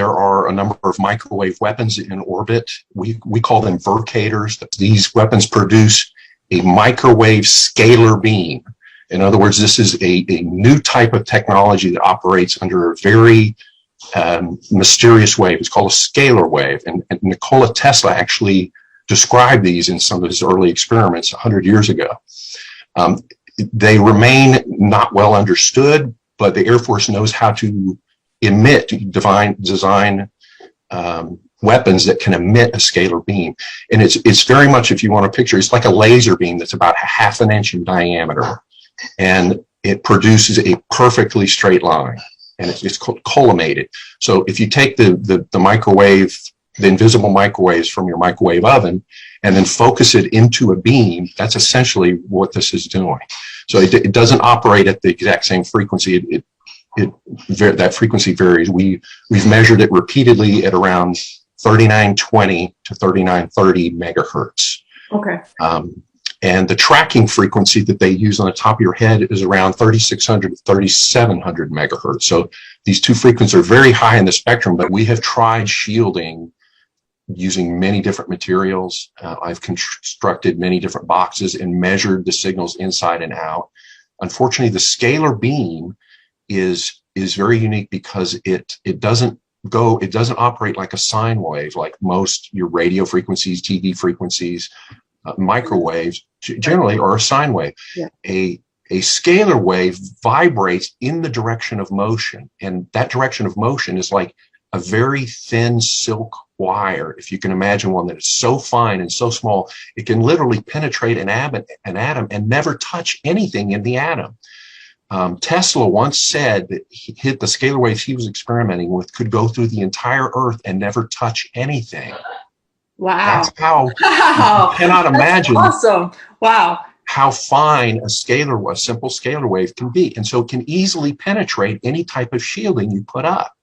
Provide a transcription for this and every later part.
There are a number of microwave weapons in orbit. We call them vercators. These weapons produce a microwave scalar beam. In other words, this is a new type of technology that operates under a very mysterious wave. It's called a scalar wave. And Nikola Tesla actually described these in some of his early experiments 100 years ago. They remain not well understood, but the Air Force knows how to design weapons that can emit a scalar beam. And it's very much, if you want to picture, it's like a laser beam that's about half an inch in diameter. And it produces a perfectly straight line. And it's collimated. So if you take the microwave, the invisible microwaves from your microwave oven, and then focus it into a beam, that's essentially what this is doing. So it doesn't operate at the exact same frequency. That frequency varies. We've measured it repeatedly at around 3920 to 3930 megahertz. Okay. And the tracking frequency that they use on the top of your head is around 3600 to 3700 megahertz. So these two frequencies are very high in the spectrum, but we have tried shielding using many different materials. I've constructed many different boxes and measured the signals inside and out. Unfortunately, the scalar beam is very unique because it doesn't operate like a sine wave, like most your radio frequencies, TV frequencies. Microwaves generally are a sine wave. Yeah. A scalar wave vibrates in the direction of motion, and that direction of motion is like a very thin silk wire. If you can imagine one that is so fine and so small, it can literally penetrate an atom and never touch anything in the atom. Tesla once said that the scalar waves he was experimenting with could go through the entire Earth and never touch anything. Wow. That's how you cannot imagine. Awesome. Wow. How fine a simple scalar wave can be. And so it can easily penetrate any type of shielding you put up.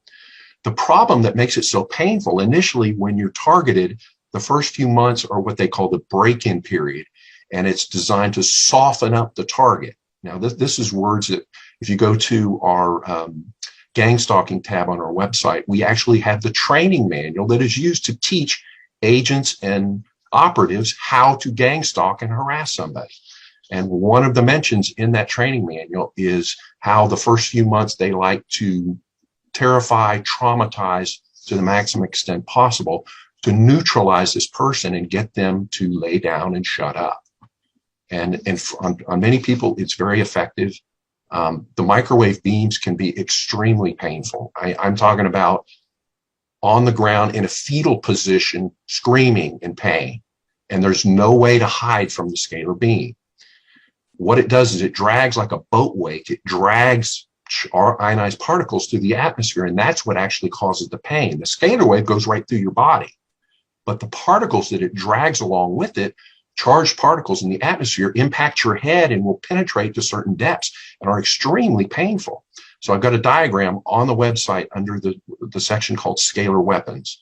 The problem that makes it so painful initially when you're targeted, the first few months are what they call the break-in period. And it's designed to soften up the target. Now, this is words that if you go to our gang stalking tab on our website, we actually have the training manual that is used to teach agents and operatives how to gang stalk and harass somebody. And one of the mentions in that training manual is how the first few months they like to terrify, traumatize to the maximum extent possible to neutralize this person and get them to lay down and shut up. And on many people, it's very effective. The microwave beams can be extremely painful. I'm talking about on the ground in a fetal position, screaming in pain. And there's no way to hide from the scalar beam. What it does is it drags like a boat wake. It drags ionized particles through the atmosphere, and that's what actually causes the pain. The scalar wave goes right through your body, but the particles that it drags along with it, charged particles in the atmosphere, impact your head and will penetrate to certain depths and are extremely painful. So I've got a diagram on the website under the section called Scalar Weapons.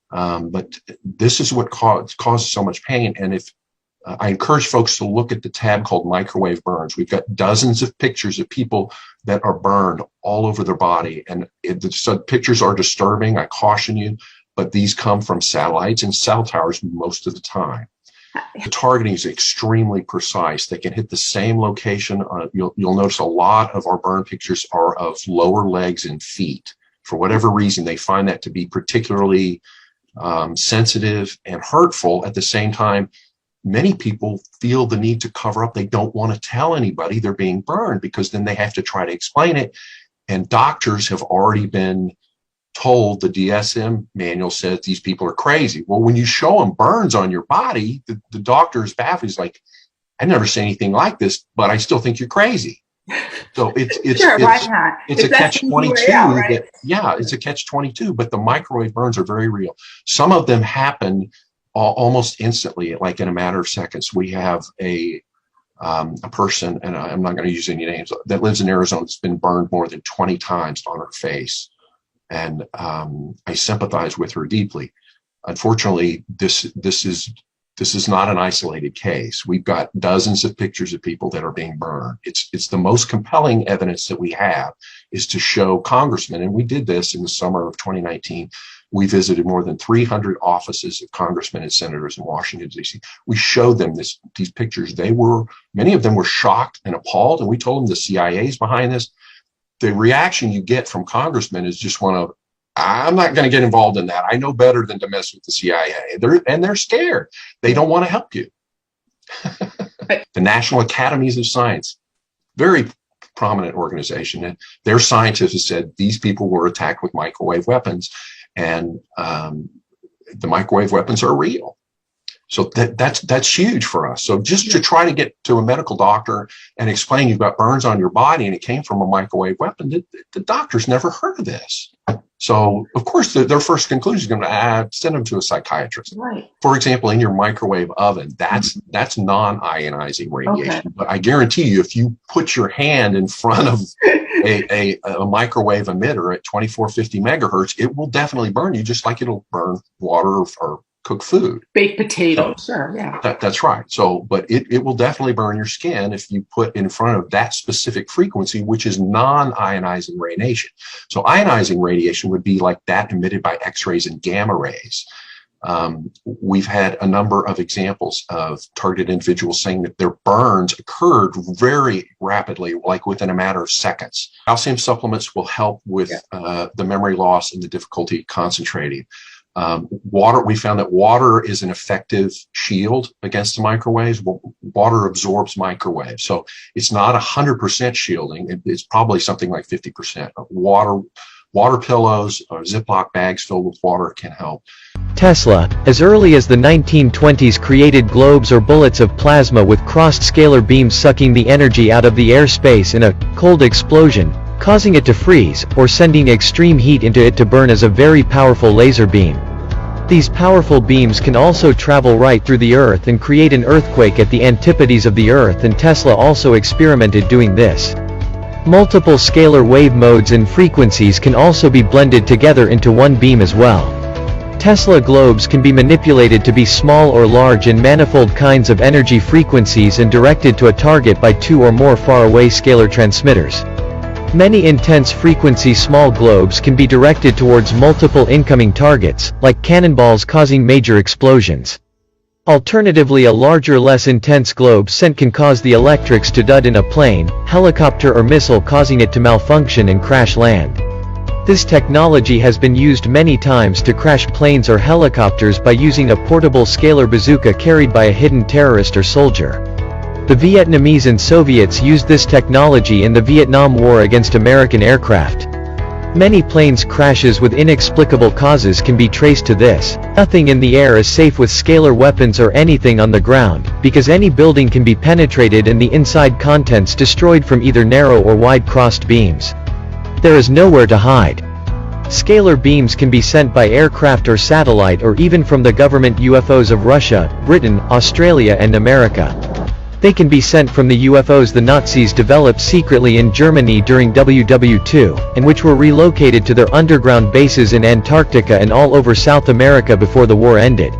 But this is what causes so much pain. And if I encourage folks to look at the tab called Microwave Burns. We've got dozens of pictures of people that are burned all over their body. And the pictures are disturbing, I caution you, but these come from satellites and cell towers most of the time. The targeting is extremely precise. They can hit the same location. You'll notice a lot of our burn pictures are of lower legs and feet. For whatever reason, they find that to be particularly sensitive and hurtful. At the same time, many people feel the need to cover up. They don't want to tell anybody they're being burned because then they have to try to explain it. And doctors have already been told, the DSM manual says these people are crazy. Well, when you show them burns on your body, the doctor is baffled. He's like, I've never seen anything like this, but I still think you're crazy. So it's a catch-22. Right? It's a catch-22, but the microwave burns are very real. Some of them happen almost instantly, like in a matter of seconds. We have a person, and I'm not going to use any names, that lives in Arizona that's been burned more than 20 times on her face. And I sympathize with her deeply. Unfortunately, this is This is not an isolated case. We've got dozens of pictures of people that are being burned. It's the most compelling evidence that we have is to show congressmen, and we did this in the summer of 2019. We visited more than 300 offices of congressmen and senators in Washington, D.C. We showed them these pictures. Many of them were shocked and appalled, and we told them the CIA is behind this. The reaction you get from congressmen is just one of, I'm not going to get involved in that. I know better than to mess with the CIA. They're scared. They don't want to help you. The National Academies of Science, very prominent organization. And their scientists have said these people were attacked with microwave weapons, and the microwave weapons are real. So that's huge for us. So just to try to get to a medical doctor and explain you've got burns on your body and it came from a microwave weapon, the doctor's never heard of this. So, of course, their first conclusion is going to send them to a psychiatrist. Right. For example, in your microwave oven, that's non-ionizing radiation. Okay. But I guarantee you, if you put your hand in front of a microwave emitter at 2450 megahertz, it will definitely burn you, just like it'll burn water or cook food. Baked potatoes, sure, yeah. That's right. So, but it will definitely burn your skin if you put in front of that specific frequency, which is non-ionizing radiation. So ionizing radiation would be like that emitted by X-rays and gamma rays. We've had a number of examples of targeted individuals saying that their burns occurred very rapidly, like within a matter of seconds. Calcium supplements will help with the memory loss and the difficulty concentrating. Water, we found that water is an effective shield against the microwaves. Water absorbs microwaves. So it's not 100% shielding. It's probably something like 50%. Water pillows or Ziploc bags filled with water can help. Tesla, as early as the 1920s, created globes or bullets of plasma with crossed scalar beams sucking the energy out of the airspace in a cold explosion, causing it to freeze, or sending extreme heat into it to burn as a very powerful laser beam. These powerful beams can also travel right through the Earth and create an earthquake at the antipodes of the Earth, and Tesla also experimented doing this. Multiple scalar wave modes and frequencies can also be blended together into one beam as well. Tesla globes can be manipulated to be small or large in manifold kinds of energy frequencies and directed to a target by two or more faraway scalar transmitters. Many intense frequency small globes can be directed towards multiple incoming targets, like cannonballs causing major explosions. Alternatively, a larger, less intense globe sent can cause the electrics to dud in a plane, helicopter or missile, causing it to malfunction and crash land. This technology has been used many times to crash planes or helicopters by using a portable scalar bazooka carried by a hidden terrorist or soldier. The Vietnamese and Soviets used this technology in the Vietnam War against American aircraft. Many planes crashes with inexplicable causes can be traced to this. Nothing in the air is safe with scalar weapons or anything on the ground, because any building can be penetrated and the inside contents destroyed from either narrow or wide crossed beams. There is nowhere to hide. Scalar beams can be sent by aircraft or satellite, or even from the government UFOs of Russia, Britain, Australia and America. They can be sent from the UFOs the Nazis developed secretly in Germany during WW II, and which were relocated to their underground bases in Antarctica and all over South America before the war ended.